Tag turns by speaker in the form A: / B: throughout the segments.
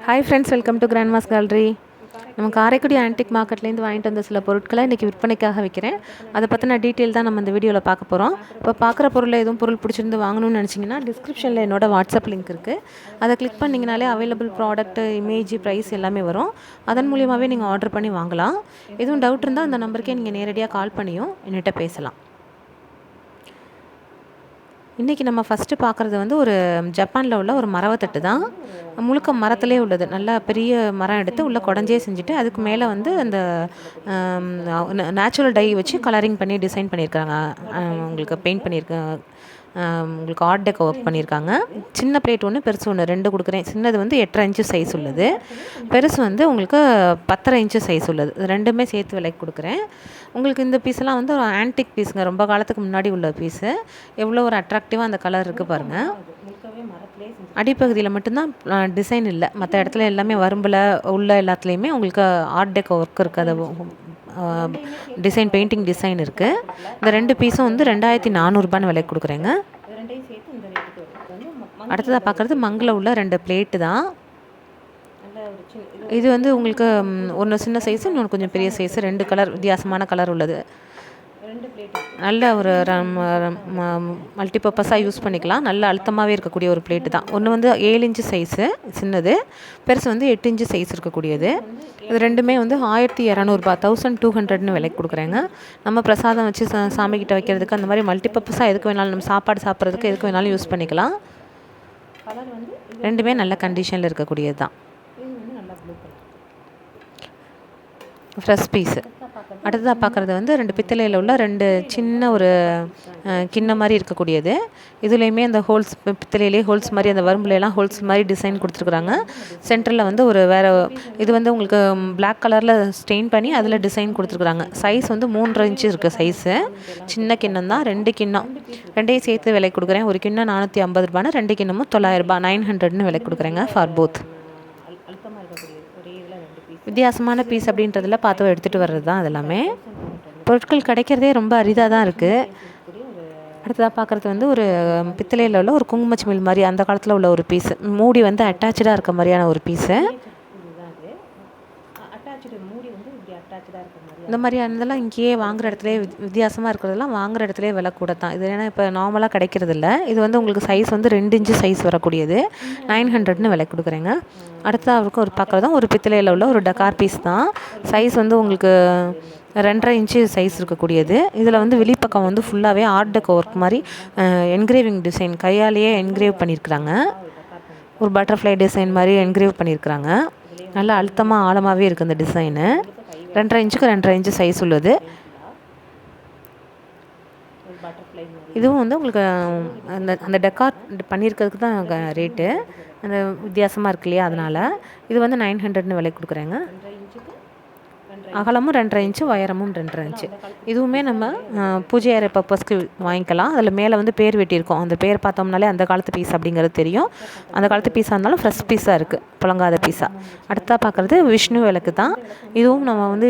A: Hi friends, welcome to grandma's gallery. நம்ம Karaikudi antique மார்க்கெட்லேருந்து வாங்கிட்டு வந்த சில பொருட்களை இன்றைக்கி விற்பனைக்காக வைக்கிறேன். அதை பற்றின டீட்டெயில் தான் நம்ம இந்த வீடியோவில் பார்க்க போகிறோம். இப்போ பார்க்குற பொருளில் எதுவும் பொருள் பிடிச்சிருந்து வாங்கணும்னு நினச்சிங்கன்னா டிஸ்கிரிப்ஷனில் என்னோட வாட்ஸ்அப் லிங்க் இருக்குது. அதை கிளிக் பண்ணிங்கனாலே அவைலபிள் ப்ராடக்ட், இமேஜ், ப்ரைஸ் எல்லாமே வரும். அதன் மூலியமாகவே நீங்கள் ஆர்டர் பண்ணி வாங்கலாம். எதுவும் டவுட் இருந்தால் அந்த நம்பருக்கே நீங்கள் நேரடியாக கால் பண்ணியும் என்கிட்ட பேசலாம். இன்றைக்கி நம்ம ஃபஸ்ட்டு பார்க்குறது வந்து ஒரு ஜப்பானில் உள்ள ஒரு மரவத்தட்டு தான். முழுக்க மரத்துலேயே உள்ளது. நல்லா பெரிய மரம் எடுத்து உள்ளே குடஞ்சே செஞ்சுட்டு அதுக்கு மேலே வந்து அந்த நேச்சுரல் டை வச்சு கலரிங் பண்ணி டிசைன் பண்ணியிருக்காங்க. உங்களுக்கு பெயிண்ட் பண்ணியிருக்காங்க. உங்களுக்கு ஆர்ட் டெக்கோ ஒர்க் பண்ணியிருக்காங்க. சின்ன பிளேட் ஒன்று, பெருசு ஒன்று, 2 கொடுக்குறேன். சின்னது வந்து 8.5 இன்ச்சு சைஸ் உள்ளது, பெருசு வந்து உங்களுக்கு 10.5 இன்ச்சு சைஸ் உள்ளது. ரெண்டுமே சேர்த்து விலைக்கு கொடுக்குறேன். உங்களுக்கு இந்த பீஸெல்லாம் வந்து ஒரு ஆன்டிக் பீஸுங்க, ரொம்ப காலத்துக்கு முன்னாடி உள்ள பீஸு. எவ்வளோ ஒரு அட்ராக்டிவாக அந்த கலர் இருக்குது பாருங்கள். அடிப்பகுதியில் மட்டும்தான் டிசைன் இல்லை, மற்ற இடத்துல எல்லாமே வரும்பில் உள்ள எல்லாத்துலேயுமே உங்களுக்கு ஆர்ட் டெக்கோ ஒர்க் இருக்குது. அதை டிசைன், பெயிண்டிங் டிசைன் இருக்குது. இந்த 2 பீஸும் வந்து 2400 விலைக்கு கொடுக்குறேங்க. அடுத்ததாக பார்க்குறது மங்கில் உள்ள 2 பிளேட்டு தான். இது வந்து உங்களுக்கு ஒன்று சின்ன சைஸு, இன்னொன்று கொஞ்சம் பெரிய சைஸு, 2 கலர், வித்தியாசமான கலர் உள்ளது. நல்ல ஒரு மல்டிபர்பஸாக யூஸ் பண்ணிக்கலாம். நல்ல அழுத்தமாகவே இருக்கக்கூடிய ஒரு பிளேட்டு தான். ஒன்று வந்து 7 இன்ச்சு சைஸு சின்னது, பெருசு வந்து 8 இன்ச்சு சைஸ் இருக்கக்கூடியது. இது ரெண்டுமே வந்து 1200 1200 விலைக்கு கொடுக்குறேங்க. நம்ம பிரசாதம் வச்சு சாமிக்கிட்ட வைக்கிறதுக்கு, அந்த மாதிரி மல்டிபர்பஸாக எதுக்கு வேணாலும், நம்ம சாப்பாடு சாப்பிட்றதுக்கு எதுக்கு வேணாலும் யூஸ் பண்ணிக்கலாம். ரெண்டுமே நல்ல கண்டிஷனில் இருக்கக்கூடியது தான். Fresh piece. அடுத்ததாக பார்க்குறது வந்து 2 பித்தளையில் உள்ள 2 சின்ன ஒரு கிண்ணம் மாதிரி இருக்கக்கூடியது. இதுலேயுமே அந்த ஹோல்ஸ், பித்தளையிலே ஹோல்ஸ் மாதிரி, அந்த வரும்புலாம் ஹோல்ஸ் மாதிரி டிசைன் கொடுத்துருக்குறாங்க. சென்டரில் வந்து ஒரு வேறு, இது வந்து உங்களுக்கு பிளாக் கலரில் ஸ்டெயின் பண்ணி அதில் டிசைன் கொடுத்துருக்குறாங்க. சைஸ் வந்து 3.5 இன்ச்சு இருக்குது சைஸு. சின்ன கிண்ணம் தான். 2 கிண்ணம், ரெண்டையும் சேர்த்து விலை கொடுக்குறேன். ஒரு கிண்ணம் 450 2 கிண்ணமும் 900 900 விலை கொடுக்குறேங்க ஃபார் போத். வித்தியாசமான பீஸ் அப்படின்றதில் பார்த்து எடுத்துகிட்டு வர்றது தான். அது எல்லாமே பொருட்கள் கிடைக்கிறதே ரொம்ப அரிதாக தான் இருக்குது. அடுத்ததாக பார்க்குறது வந்து ஒரு பித்தளையில் உள்ள ஒரு குங்குமச்சிமிழ் மாதிரி அந்த காலத்தில் உள்ள ஒரு பீஸு. மூடி வந்து அட்டாச்சாக இருக்க மாதிரியான ஒரு பீஸு. இந்த மாதிரியானதெல்லாம் இங்கேயே வாங்குகிற இடத்துல, வித்தியாசமாக இருக்கிறதெல்லாம் வாங்குகிற இடத்துல விலை கூட தான். இது ஏன்னா இப்போ நார்மலாக கிடைக்கிறது இல்லை. இது வந்து உங்களுக்கு சைஸ் வந்து 2 இன்ச்சு சைஸ் வரக்கூடியது. 900 விலை கொடுக்குறேங்க. அடுத்ததாக அவருக்கு ஒரு பார்க்குறதும் ஒரு பித்தளையில் உள்ள ஒரு டக்கார் பீஸ் தான். சைஸ் வந்து உங்களுக்கு 2.5 இன்ச்சு சைஸ் இருக்கக்கூடியது. இதில் வந்து வெளிப்பக்கம் வந்து ஃபுல்லாகவே ஆர்ட் டெக்கோ ஒர்க் மாதிரி என்கிரேவிங் டிசைன், கையாலேயே என்கிரேவ் பண்ணியிருக்கிறாங்க. ஒரு பட்டர்ஃப்ளை டிசைன் மாதிரி என்கிரேவ் பண்ணியிருக்கிறாங்க. நல்லா அழுத்தமாக ஆழமாகவே இருக்குது இந்த டிசைனு. 2.5 இன்ச்சுக்கு 2.5 இன்ச்சு சைஸ் உள்ளது. இதுவும் வந்து உங்களுக்கு அந்த டெக்கார் பண்ணியிருக்கிறதுக்கு தான் ரேட்டு, அந்த வித்தியாசமாக இருக்கு இல்லையா, அதனால். இது வந்து 900 விலை கொடுக்குறேங்க. அகலமும் 2.5 இன்ச்சு, உயரமும் 2.5 இன்ச்சு. இதுவுமே நம்ம பூஜை அறை பர்பஸ்க்கு வாங்கிக்கலாம். அதில் மேலே வந்து பேர் வெட்டியிருக்கோம். அந்த பேர் பார்த்தோம்னாலே அந்த காலத்து பீஸ் அப்படிங்கிறது தெரியும். அந்த காலத்து பீஸாக இருந்தாலும் ஃப்ரெஷ் பீஸாக இருக்குது, புழங்காத பீஸாக. அடுத்தா பார்க்குறது விஷ்ணு விளக்கு தான். இதுவும் நம்ம வந்து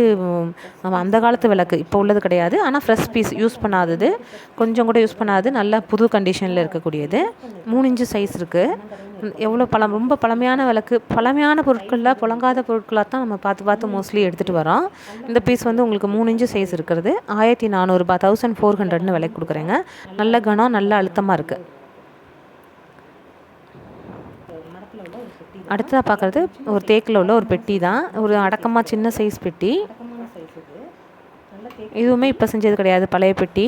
A: அந்த காலத்து விளக்கு, இப்போ உள்ளது கிடையாது. ஆனால் ஃப்ரெஷ் பீஸ், யூஸ் பண்ணாதது, கொஞ்சம் கூட யூஸ் பண்ணாது, நல்ல புது கண்டிஷனில் இருக்கக்கூடியது. 3 இன்ச்சு சைஸ் இருக்குது. எவ்வளோ ரொம்ப பழமையான விளக்கு, பழமையான பொருட்களில் புழங்காத பொருட்களாக தான் நம்ம பார்த்து மோஸ்ட்லி எடுத்துகிட்டு வரோம். இந்த பீஸ் வந்து உங்களுக்கு 3 இன்ச்சு சைஸ் இருக்கிறது. 1400 1400 விலை கொடுக்குறேங்க. நல்ல கனம், நல்ல அழுத்தமாக இருக்குது. அடுத்ததாக பார்க்குறது ஒரு தேக்கில் உள்ள ஒரு பெட்டி தான். ஒரு அடக்கமாக சின்ன சைஸ் பெட்டி. இதுவுமே இப்போ செஞ்சது கிடையாது, பழைய பெட்டி.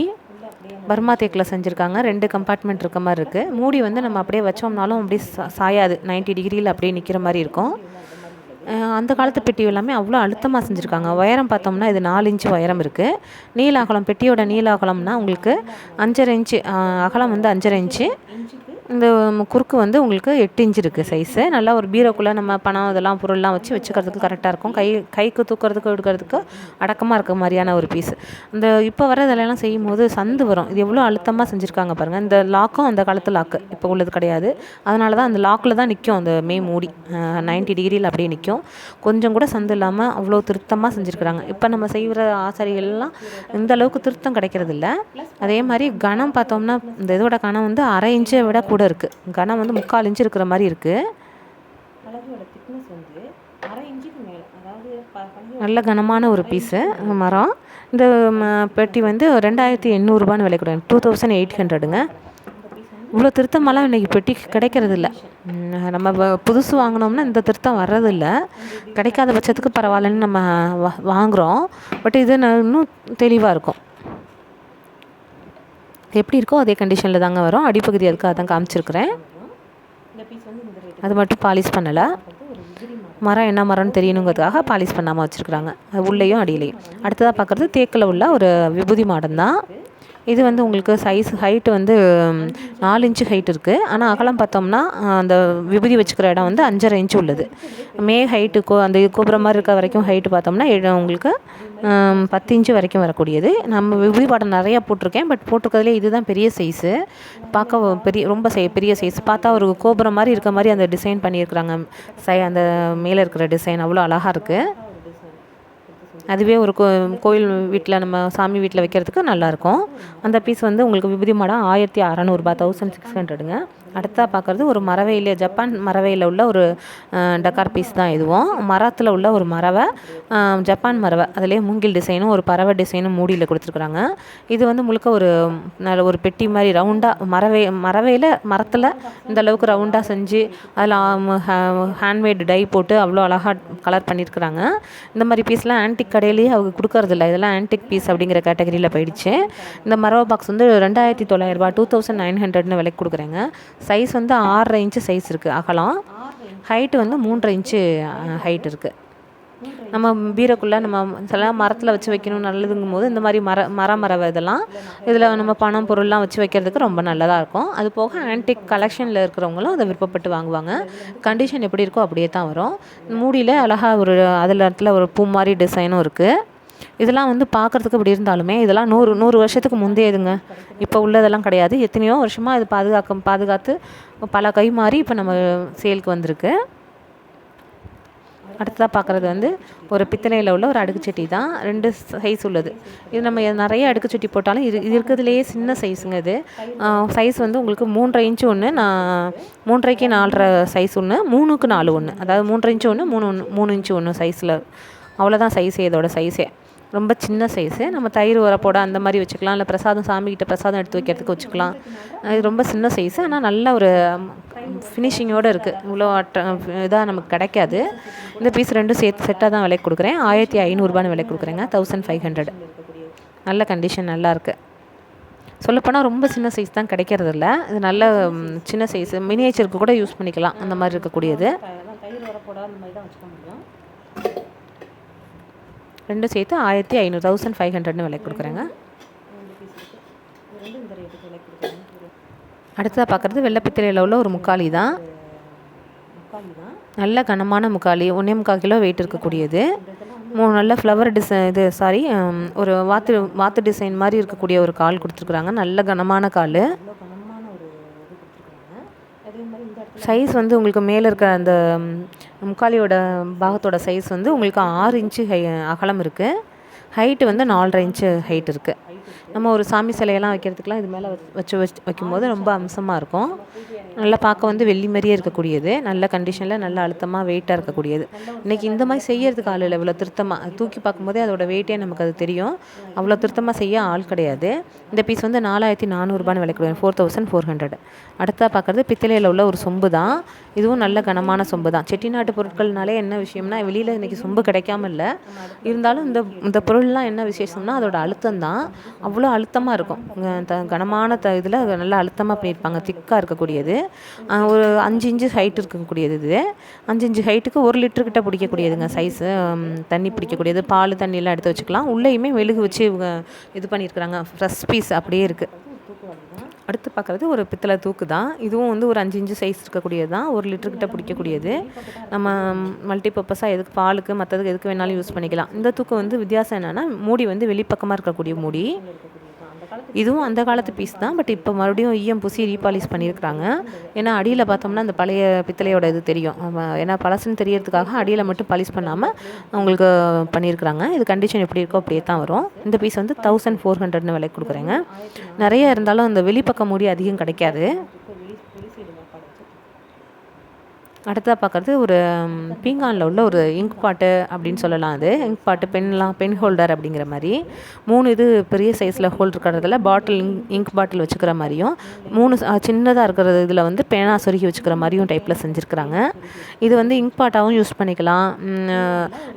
A: பர்மா தேக்கில் செஞ்சுருக்காங்க. 2 கம்பார்ட்மெண்ட் இருக்க மாதிரி இருக்குது. மூடி வந்து நம்ம அப்படியே வச்சோம்னாலும் அப்படியே சாயாது, 90 டிகிரியில் அப்படியே நிற்கிற மாதிரி இருக்கும். அந்த காலத்து பெட்டி எல்லாமே அவ்வளோ அழுத்தமாக செஞ்சுருக்காங்க. உயரம் பார்த்தோம்னா இது 4 இன்ச்சு உயரம் இருக்குது. நீள அகலம், பெட்டியோட நீள அகலம்னா உங்களுக்கு 5.5 இன்ச்சு, அகலம் வந்து 5.5 இன்ச்சு. இந்த குறுக்கு வந்து உங்களுக்கு 8 இன்ச்சு இருக்குது சைஸு. நல்லா ஒரு பீரோக்குள்ளே நம்ம பணம் இதெல்லாம் பொருள்லாம் வச்சுக்கிறதுக்கு கரெக்டாக இருக்கும். கைக்கு தூக்கிறதுக்கு எடுக்கிறதுக்கு அடக்கமாக இருக்க மாதிரியான ஒரு பீஸு. இந்த இப்போ வர இதெல்லாம் செய்யும் போது சந்து வரும். இது எவ்வளோ அழுத்தமாக செஞ்சுருக்காங்க பாருங்கள். இந்த லாக்கும் அந்த காலத்து லாக்கு, இப்போ உள்ளது கிடையாது. அதனால தான் அந்த லாக்கில் தான் நிற்கும் அந்த மூடி, 90 டிகிரியில் அப்படியே நிற்கும். கொஞ்சம் கூட சந்து இல்லாமல் அவ்வளோ திருத்தமாக செஞ்சுருக்குறாங்க. இப்போ நம்ம செய்கிற ஆசாரிகள்லாம் இந்த அளவுக்கு திருத்தம் கிடைக்கிறது இல்லை. அதே மாதிரி கனம் பார்த்தோம்னா இந்த இதோட கனம் வந்து 1/2 இன்ச்சை விட கூட இருக்குது. கனம் வந்து 3/4 இன்ச்சு இருக்கிற மாதிரி இருக்குது. நல்ல கனமான ஒரு பீஸு மரம். இந்த பெட்டி வந்து 2800 விலை கொடுங்க, 2800ங்க. இவ்வளோ திருத்தமெல்லாம் இன்றைக்கி பெட்டி கிடைக்கிறது இல்லை. நம்ம புதுசு வாங்கினோம்னா இந்த திருத்தம் வர்றதில்ல. கிடைக்காத பட்சத்துக்கு பரவாயில்லன்னு நம்ம வாங்குகிறோம். பட் இது இன்னும் தெளிவாக இருக்கும். எப்படி இருக்கோ அதே கண்டிஷனில் தாங்க வரும். அடிப்பகுதி அதுக்காக தான் காமிச்சிருக்கிறேன். அது மட்டும் பாலிஷ் பண்ணலை. மரம் என்ன மரம்னு தெரியணுங்கிறதுக்காக பாலிஷ் பண்ணாமல் வச்சுருக்குறாங்க, உள்ளேயும் அடியிலையும். அடுத்ததாக பார்க்குறது தேக்கில் உள்ள ஒரு விபூதி மாடம் தான். இது வந்து உங்களுக்கு ஹைட்டு வந்து 4 இன்ச்சு ஹைட் இருக்குது. ஆனால் அகலம் பார்த்தோம்னா அந்த விபூதி வச்சுக்கிற இடம் வந்து 5.5 இன்ச்சு உள்ளது. ஹைட்டு அந்த கோபுரம் மாதிரி இருக்க வரைக்கும் ஹைட்டு பார்த்தோம்னா உங்களுக்கு 10 இன்ச்சு வரைக்கும் வரக்கூடியது. நம்ம விபூதி பாடம் நிறையா போட்டிருக்கேன். பட் போட்டிருக்கிறதுலே இதுதான் பெரிய சைஸு. பார்க்க ரொம்ப பெரிய சைஸ். பார்த்தா ஒரு கோபுரம் மாதிரி இருக்க மாதிரி அந்த டிசைன் பண்ணியிருக்கிறாங்க. அந்த மேலே இருக்கிற டிசைன் அவ்வளோ அழகாக இருக்குது. அதுவே ஒரு கோயில் வீட்டில் நம்ம சாமி வீட்டில் வைக்கிறதுக்கு நல்லாயிருக்கும். அந்த பீஸ் வந்து உங்களுக்கு விபூதி மாடம் 1600 1600ங்க. அடுத்ததாக பார்க்குறது ஒரு மரவையில், ஜப்பான் மரவையில் உள்ள ஒரு டக்கார் பீஸ் தான். இதுவும் மரத்தில் உள்ள ஒரு மரவை, ஜப்பான் மரவை. அதுலேயே மூங்கில் டிசைனும் ஒரு பறவை டிசைனும் மூடியில் கொடுத்துருக்குறாங்க. இது வந்து முழுக்க நல்ல ஒரு பெட்டி மாதிரி ரவுண்டாக மரவையில் மரத்தில் இந்த அளவுக்கு ரவுண்டாக செஞ்சு அதில் ஹேண்ட்மேடு டை போட்டு அவ்வளோ அழகாக கலர் பண்ணியிருக்கிறாங்க. இந்த மாதிரி பீஸ்லாம் ஆன்டிக் கடையிலேயே அவங்க கொடுக்கறதில்ல. இதெல்லாம் ஆன்டிக் பீஸ் அப்படிங்கிற கேட்டகரியில் போயிடுச்சு. இந்த மரவை பாக்ஸ் வந்து 2900 2900ன்னு விலைக்கு கொடுக்குறேங்க. சைஸ் வந்து 6.5 இன்ச்சு சைஸ் இருக்குது அகலம். ஹைட்டு வந்து 3.5 இன்ச்சு ஹைட் இருக்குது. நம்ம பீரோக்குள்ளே நம்ம சில மரத்தில் வச்சு வைக்கணும் நல்லதுங்கும் போது இந்த மாதிரி மரவை இதெல்லாம் இதில் நம்ம பணம் பொருள்லாம் வச்சு வைக்கிறதுக்கு ரொம்ப நல்லதாக இருக்கும். அது போக ஆன்டிக் கலெக்ஷனில் இருக்கிறவங்களும் அதை விருப்பப்பட்டு வாங்குவாங்க. கண்டிஷன் எப்படி இருக்கோ அப்படியே தான் வரும். மூடியில் அழகாக ஒரு இடத்துல ஒரு பூ மாதிரி டிசைனும் இருக்குது. இதெல்லாம் வந்து பார்க்குறதுக்கு இப்படி இருந்தாலுமே இதெல்லாம் 100 வருஷத்துக்கு முந்தையதுங்க. இப்போ உள்ளதெல்லாம் கிடையாது. எத்தனையோ வருஷமாக இது பாதுகாத்து பல கை மாறி இப்போ நம்ம சேலுக்கு வந்திருக்கு. அடுத்ததாக பார்க்குறது வந்து ஒரு பித்தளையில் உள்ள ஒரு அடுக்குச்சட்டி தான். 2 சைஸ் உள்ளது. இது நம்ம நிறைய அடுக்குச்சட்டி போட்டாலும் இது இருக்கிறதுலையே சின்ன சைஸுங்க. இது சைஸ் வந்து உங்களுக்கு 3.5 இன்ச்சு ஒன்று, 3.5க்கு 4.5 சைஸ் ஒன்று, 3க்கு 4 ஒன்று. அதாவது 3.5 இன்ச்சு ஒன்று, 3 இன்ச்சு ஒன்று சைஸில். அவ்வளோதான் சைஸே. இதோட சைஸே ரொம்ப சின்ன சைஸு. நம்ம தயிர் உரப்போட அந்த மாதிரி வச்சுக்கலாம். இல்லை பிரசாதம் சாமிக்கிட்ட பிரசாதம் எடுத்து வைக்கிறதுக்கு வச்சுக்கலாம். இது ரொம்ப சின்ன சைஸு. ஆனால் நல்ல ஒரு ஃபினிஷிங்கோடு இருக்குது. இவ்வளோ இதாக நமக்கு கிடைக்காது. இந்த பீஸ் 2 செட்டாக தான் விலைக்கு கொடுக்குறேன். 1500 விலைக்கு கொடுக்குறேங்க. 1500. நல்ல கண்டிஷன் நல்லா இருக்குது. சொல்லப்போனால் ரொம்ப சின்ன சைஸ் தான் கிடைக்கிறது இல்லை. இது நல்ல சின்ன சைஸு. மினியேச்சருக்கு கூட யூஸ் பண்ணிக்கலாம். அந்த மாதிரி இருக்கக்கூடியது. தயிர் உரப்போட அந்த மாதிரி தான் வச்சுக்க முடியும். 2 சேர்த்து 1500 1500ன்னு விலை கொடுக்குறேங்க. அடுத்ததாக பார்க்குறது வெள்ளை பித்தளையில் உள்ள ஒரு முக்காலி தான். நல்ல கனமான முக்காலி, 1.25 கிலோ வெயிட் இருக்கக்கூடியது. நல்ல ஃப்ளவர் டிசைன் ஒரு வாத்து டிசைன் மாதிரி இருக்கக்கூடிய ஒரு கால் கொடுத்துருக்குறாங்க. நல்ல கனமான கால். சைஸ் வந்து உங்களுக்கு மேலே இருக்கிற அந்த முக்காலியோட பாகத்தோட சைஸ் வந்து உங்களுக்கு 6 இன்ச்சு அகலம் இருக்குது. ஹைட்டு வந்து 4.5 இன்ச்சு ஹைட் இருக்குது. நம்ம ஒரு சாமி சிலையெல்லாம் வைக்கிறதுக்கெலாம் இது மேலே வைக்கும்போது ரொம்ப அம்சமாக இருக்கும். நல்லா பார்க்க வந்து வெள்ளி மாதிரியே இருக்கக்கூடியது. நல்ல கண்டிஷனில் நல்ல அழுத்தமாக வெயிட்டாக இருக்கக்கூடியது. இன்றைக்கி இந்த மாதிரி செய்யறதுக்கு ஆள் இல்லை. இவ்வளோ திருத்தமாக தூக்கி பார்க்கும்போதே அதோட வெயிட்டே நமக்கு அது தெரியும். அவ்வளோ திருத்தமாக செய்ய ஆள் கிடையாது. இந்த பீஸ் வந்து 4400 விலை கொடுக்குறேன். 4400. அடுத்ததாக பார்க்குறது பித்தளையில் உள்ள ஒரு சொம்பு தான். இதுவும் நல்ல கனமான சொம்பு தான். செட்டிநாட்டு பொருட்கள்னாலே என்ன விஷயம்னா வெளியில் இன்றைக்கி சொம்பு கிடைக்காம இல்லை. இருந்தாலும் இந்த பொருள்லாம் என்ன விசேஷம்னா அதோட அழுத்தம் தான். அவ்வளோ அழுத்தமாக இருக்கும். கனமான இதில் நல்லா அழுத்தமாக பண்ணியிருப்பாங்க. திக்காக இருக்கக்கூடியது. ஒரு 5 இன்ச்சு ஹைட் இருக்கக்கூடியது. இது 5 இன்ச்சு ஹைட்டுக்கு 1 லிட்டருக்கிட்ட பிடிக்கக்கூடியதுங்க சைஸு. தண்ணி பிடிக்கக்கூடியது. பால் தண்ணியெலாம் எடுத்து வச்சுக்கலாம். உள்ளேயுமே மெழுகு வச்சு இது பண்ணியிருக்கிறாங்க. ஃப்ரெஷ் பீஸ் அப்படியே இருக்குது. அடுத்து பார்க்குறது ஒரு பித்தளை தூக்கு தான். இதுவும் வந்து ஒரு 5 இன்ச்சு சைஸ் இருக்கக்கூடியது தான். 1 லிட்டருக்கிட்ட பிடிக்கக்கூடியது. நம்ம மல்டிபர்பஸாக எதுக்கு பாலுக்கு மற்றதுக்கு எதுக்கு வேணாலும் யூஸ் பண்ணிக்கலாம். இந்த தூக்கு வந்து வித்தியாசம் என்னென்னா மூடி வந்து வெளிப்பக்கமாக இருக்கக்கூடிய மூடி. இதுவும் அந்த காலத்து பீஸ் தான். பட் இப்போ மறுபடியும் ஈயம் பூசி ரீபாலிஷ் பண்ணியிருக்கிறாங்க. ஏன்னா அடியில் பார்த்தோம்னா அந்த பழைய பித்தளையோட இது தெரியும். ஏன்னா பழசுன்னு தெரியறதுக்காக அடியில் மட்டும் பாலிஷ் பண்ணாமல் அவங்களுக்கு பண்ணியிருக்கிறாங்க. இது கண்டிஷன் எப்படி இருக்கோ அப்படியே தான் வரும். இந்த பீஸ் வந்து 1400ன்னு விலை கொடுக்குறேங்க. நிறைய இருந்தாலும் அந்த வெளிப்பக்கம் மூடி அதிகம் கிடைக்காது. அடுத்ததாக பார்க்குறது ஒரு பீங்கானில் உள்ள ஒரு இங்க் பாட்டு அப்படின்னு சொல்லலாம். அது இங்க் பாட்டு பென் ஹோல்டர் அப்படிங்கிற மாதிரி 3 இது பெரிய சைஸில் ஹோல்ட் இருக்கிறதுல பாட்டில் இங்க் பாட்டில் வச்சுக்கிற மாதிரியும் 3 சின்னதாக இருக்கிறது இதில் வந்து பேனா சொருகி வச்சுக்கிற மாதிரியும் டைப்பில் செஞ்சுருக்குறாங்க. இது வந்து இங்க் பாட்டாகவும் யூஸ் பண்ணிக்கலாம்,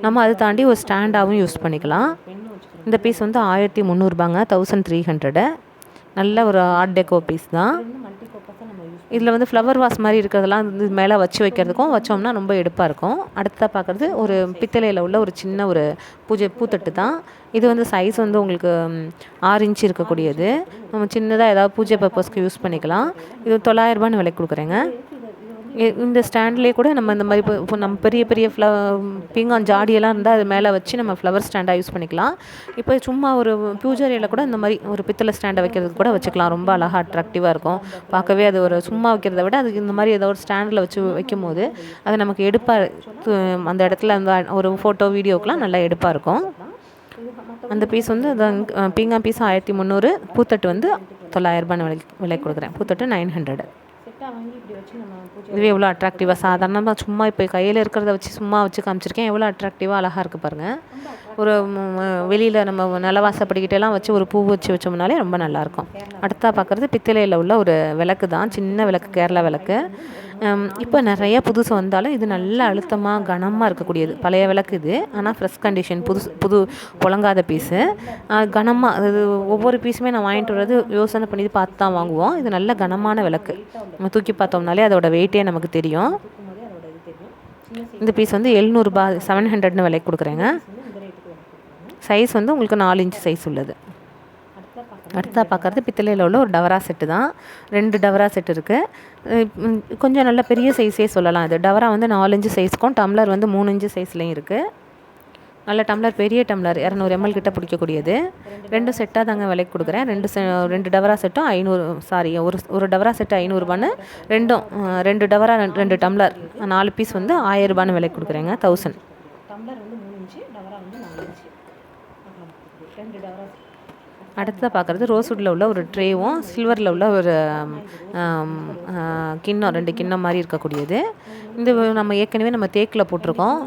A: நம்ம அதை தாண்டி ஒரு ஸ்டாண்டாகவும் யூஸ் பண்ணிக்கலாம். இந்த பீஸ் வந்து 1300 1300. நல்ல ஒரு ஆர்ட் டெக்கோ பீஸ் தான். இதில் வந்து ஃப்ளவர் வாஸ் மாதிரி இருக்கிறதெல்லாம் வந்து மேலே வச்சு வைக்கிறதுக்கும் வச்சோம்னா ரொம்ப எடுப்பாக இருக்கும். அடுத்ததாக பார்க்குறது ஒரு பித்தளையில் உள்ள ஒரு சின்ன ஒரு பூத்தட்டு தான். இது வந்து சைஸ் வந்து உங்களுக்கு 6 இன்ச்சு இருக்கக்கூடியது. நம்ம சின்னதாக ஏதாவது பூஜை பர்பஸ்க்கு யூஸ் பண்ணிக்கலாம். இது 900 விலைக்கு கொடுக்குறேங்க. இந்த ஸ்டாண்ட்லேயே கூட நம்ம இந்த மாதிரி இப்போ நம்ம பெரிய பெரிய பீங்கான் ஜாடியெல்லாம் இருந்தால் அது மேலே வச்சு நம்ம ஃப்ளவர் ஸ்டாண்டாக யூஸ் பண்ணிக்கலாம். இப்போ சும்மா ஒரு பூஜையில் கூட இந்த மாதிரி ஒரு பித்தளை ஸ்டாண்டை வைக்கிறதுக்கு கூட வச்சுக்கலாம். ரொம்ப அழகாக அட்ராக்டிவாக இருக்கும் பார்க்கவே. அது ஒரு சும்மா வைக்கிறத விட அதுக்கு இந்த மாதிரி ஏதோ ஒரு ஸ்டாண்டில் வச்சு வைக்கும் போது அது நமக்கு எடுப்பாக அந்த இடத்துல அந்த ஒரு ஃபோட்டோ வீடியோக்கெலாம் நல்லா எடுப்பாக இருக்கும். அந்த பீஸ் வந்து பீங்கான் பீஸ் 1300, பூத்தட்டு வந்து 900 விலைக்கு கொடுக்குறேன். பூத்தட்டு 900. இதுவே எவ்வளோ அட்ராக்டிவாக சாதாரணமாக சும்மா இப்போ கையில் இருக்கிறத வச்சு சும்மா வச்சு காமிச்சிருக்கேன். எவ்வளோ அட்ராக்டிவாக அழகாக இருக்குது பாருங்கள். ஒரு வெளியில் நம்ம நிலவாசப்படிக்கிட்டெல்லாம் வச்சு ஒரு பூ வச்சோம்னாலே ரொம்ப நல்லாயிருக்கும். அடுத்தா பார்க்குறது பித்தளையில் உள்ள ஒரு விளக்கு தான், சின்ன விளக்கு, கேரளா விளக்கு. இப்போ நிறைய புதுசு வந்தாலும் இது நல்ல அழுத்தமாக கனமாக இருக்கக்கூடியது. பழைய விளக்கு இது, ஆனால் ஃப்ரெஷ் கண்டிஷன், புது புழங்காத பீஸு. கனமாக அது ஒவ்வொரு பீஸுமே நான் வாங்கிட்டு வர்றது யோசனை பண்ணி பார்த்து தான் வாங்குவோம். இது நல்ல கனமான விளக்கு. நம்ம தூக்கி பார்த்தோம்னாலே அதோட வெயிட்டே நமக்கு தெரியும். இந்த பீஸ் வந்து 700 700 விலைக்கு கொடுக்குறேங்க. சைஸ் வந்து உங்களுக்கு 4 இன்ச்சு சைஸ் உள்ளது. அடுத்ததாக பார்க்குறது பித்தளையில் உள்ள ஒரு டவரா செட்டு தான். 2 டவரா செட்டு இருக்குது. கொஞ்சம் நல்ல பெரிய சைஸே சொல்லலாம். இது டவரா வந்து 4 இன்ச்சு சைஸ்க்கும், டம்ளர் வந்து 3 இன்ச்சு சைஸ்லேயும் இருக்குது. நல்ல டம்ளர், பெரிய டம்ளர் 200 ml கிட்ட பிடிக்கக்கூடியது. 2 செட்டாக தாங்க விலைக்கு கொடுக்குறேன். 2 டவரா செட்டும் 500, ஒரு டவரா செட்டு 500 ரெண்டும் 2 டவரா 2 டம்ளர் 4 பீஸ் வந்து 1000 விலைக்கு கொடுக்குறேங்க. 1000. டம்ளர் வந்து 3 இன்ச்சு, டவரா வந்து 4 இன்ச்சு. 2 டவரா. அடுத்ததாக பார்க்குறது ரோஸ்வுட்டில் உள்ள ஒரு ட்ரேவும் சில்வரில் உள்ள ஒரு கிண்ணம், 2 கிண்ணம் மாதிரி இருக்கக்கூடியது. இந்த நம்ம ஏற்கனவே நம்ம தேக்கில் போட்டிருக்கோம்.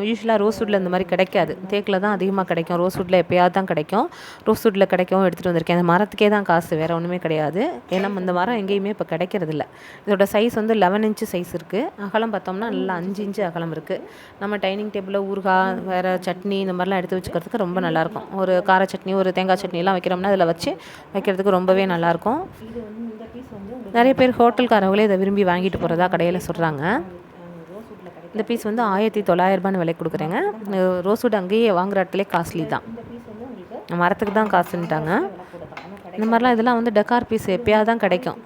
A: யூஸ்வலாக ரோஸ்வுட்டில் இந்த மாதிரி கிடைக்காது, தேக்கில் தான் அதிகமாக கிடைக்கும். ரோஸ்வுட்டில் எப்போயாவது தான் கிடைக்கும். ரோஸ்வுட்டில் கிடைக்கவும் எடுத்துகிட்டு வந்திருக்கேன். அந்த மரத்துக்கே தான் காசு, வேறு ஒன்றுமே கிடையாது. ஏன்னா இந்த மரம் எங்கேயுமே இப்போ கிடைக்கிறதில்ல. இதோட சைஸ் வந்து 11 இன்ச்சு சைஸ் இருக்குது. அகலம் பார்த்தோம்னா நல்லா 5 இன்ச்சு அகலம் இருக்குது. நம்ம டைனிங் டேபிளில் ஊறுகாய், வேறு சட்னி இந்த மாதிரிலாம் எடுத்து வச்சுக்கிறதுக்கு ரொம்ப நல்லாயிருக்கும். ஒரு கார சட்னி, ஒரு தேங்காய் சட்னிலாம் வைக்கிறோம்னா அதில் வச்சு வைக்கிறதுக்கு ரொம்பவே நல்லாயிருக்கும். நிறைய பேர் ஹோட்டல்காரங்களே இதை விரும்பி வாங்கிட்டு போகிறதா கடையில் சொல்கிறாங்க. இந்த பீஸ் வந்து 1900 விலைக்கு கொடுக்குறேங்க. ரோஸ்வுட் அங்கேயே வாங்குற இடத்துல காஸ்ட்லி தான், மரத்துக்கு தான் காசுன்ட்டாங்க. இந்த மாதிரிலாம் இதெல்லாம் வந்து டெக்கார் பீஸ் எப்போயாவது தான் கிடைக்கும்.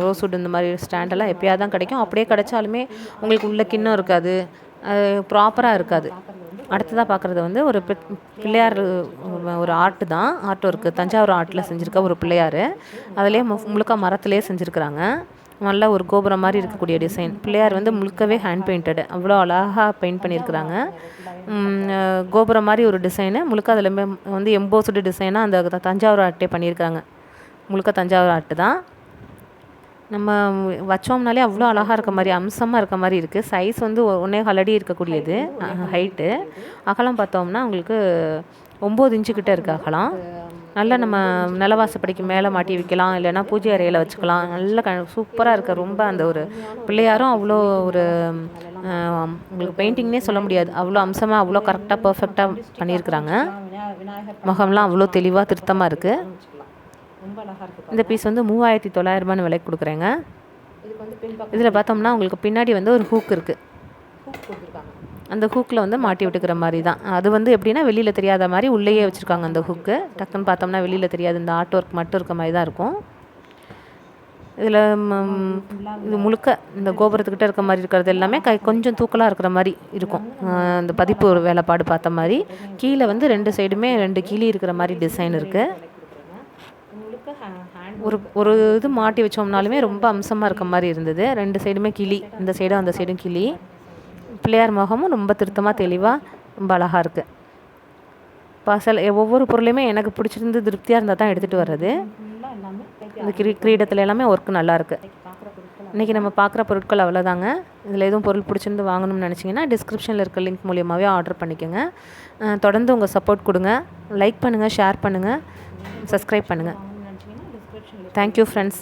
A: ரோஸ்வுட் இந்த மாதிரி ஸ்டாண்டெல்லாம் எப்போயாவது தான் கிடைக்கும். அப்படியே கிடைச்சாலுமே உங்களுக்கு உள்ள கிண்ணம் இருக்காது, அது ப்ராப்பராக இருக்காது. அடுத்ததாக பார்க்குறது வந்து ஒரு பிள்ளையார், ஒரு ஆர்ட்டு தான், ஆர்ட் ஒர்க்கு, தஞ்சாவூர் ஆர்ட்டில் செஞ்சுருக்க ஒரு பிள்ளையார். அதிலே முழுக்க மரத்துலேயே செஞ்சுருக்குறாங்க. நல்ல ஒரு கோபுரம் மாதிரி இருக்கக்கூடிய டிசைன். பிள்ளையார் வந்து முழுக்கவே ஹேண்ட் பெயிண்டடு, அவ்வளோ அழகாக பெயிண்ட் பண்ணியிருக்கிறாங்க. கோபுரம் மாதிரி ஒரு டிசைனு முழுக்க அதில் வந்து எம்போஸ்டு டிசைனாக அந்த தஞ்சாவூர் ஆர்ட்டே பண்ணியிருக்காங்க. முழுக்க தஞ்சாவூர் ஆர்ட்டு தான். நம்ம வச்சோம்னாலே அவ்வளோ அழகாக இருக்க மாதிரி, அம்சமாக இருக்க மாதிரி இருக்குது. சைஸ் வந்து 1.25 அடி இருக்கக்கூடியது ஹைட்டு. அகலம் பார்த்தோம்னா உங்களுக்கு 9 இன்ச்சு கிட்ட இருக்குது அகலம். நல்லா நம்ம நிலவாசப்படிக்கு மேலே மாட்டி வைக்கலாம், இல்லைன்னா பூஜை அறையில் வச்சுக்கலாம். நல்ல சூப்பராக இருக்க. ரொம்ப அந்த ஒரு பிள்ளையாரும் அவ்வளோ ஒரு உங்களுக்கு பெயிண்டிங்னே சொல்ல முடியாது, அவ்வளோ அம்சமாக அவ்வளோ கரெக்டாக பர்ஃபெக்டாக பண்ணியிருக்கிறாங்க. முகம்லாம் அவ்வளோ தெளிவாக திருத்தமாக இருக்குது. இந்த பீஸ் வந்து 3900 விலைக்கு கொடுக்குறேங்க. இதில் பார்த்தோம்னா உங்களுக்கு பின்னாடி வந்து ஒரு ஹூக் இருக்குது. அந்த ஹூக்கில் வந்து மாட்டி விட்டுக்கிற மாதிரி தான். அது வந்து எப்படின்னா வெளியில் தெரியாத மாதிரி உள்ளேயே வச்சுருக்காங்க அந்த ஹூக்கு. டக்குன்னு பார்த்தோம்னா வெளியில் தெரியாது, இந்த ஆர்ட் ஒர்க் மட்டும் இருக்க மாதிரி தான் இருக்கும். இதில் இது முழுக்க இந்த கோபுரத்துக்கிட்ட இருக்க மாதிரி இருக்கிறது எல்லாமே கொஞ்சம் தூக்கலாக இருக்கிற மாதிரி இருக்கும். அந்த பதிப்பு ஒரு வேலைப்பாடு பார்த்த மாதிரி. கீழே வந்து 2 சைடுமே 2 கிளி இருக்கிற மாதிரி டிசைன் இருக்குது. ஒரு இது மாட்டி வச்சோம்னாலுமே ரொம்ப அம்சமாக இருக்க மாதிரி இருந்தது. 2 சைடுமே கிளி, இந்த சைடும் அந்த சைடும் கிளி. பிள்ளையார் முகமும் ரொம்ப திருத்தமாக தெளிவாக ரொம்ப அழகாக இருக்குது. பார்சல் ஒவ்வொரு பொருளையுமே எனக்கு பிடிச்சிருந்து திருப்தியாக இருந்தால் தான் எடுத்துகிட்டு வர்றது. இந்த கிரீடத்தில் எல்லாமே ஒர்க்கு நல்லாயிருக்கு. இன்றைக்கி நம்ம பார்க்குற பொருட்கள் அவ்வளோதாங்க. இதில் எதுவும் பொருள் பிடிச்சிருந்து வாங்கணும்னு நினச்சிங்கன்னா டிஸ்கிரிப்ஷனில் இருக்க லிங்க் மூலியமாகவே ஆர்டர் பண்ணிக்கோங்க. தொடர்ந்து உங்கள் சப்போர்ட் கொடுங்க. லைக் பண்ணுங்கள், ஷேர் பண்ணுங்கள், சப்ஸ்கிரைப் பண்ணுங்கள். Thank you friends.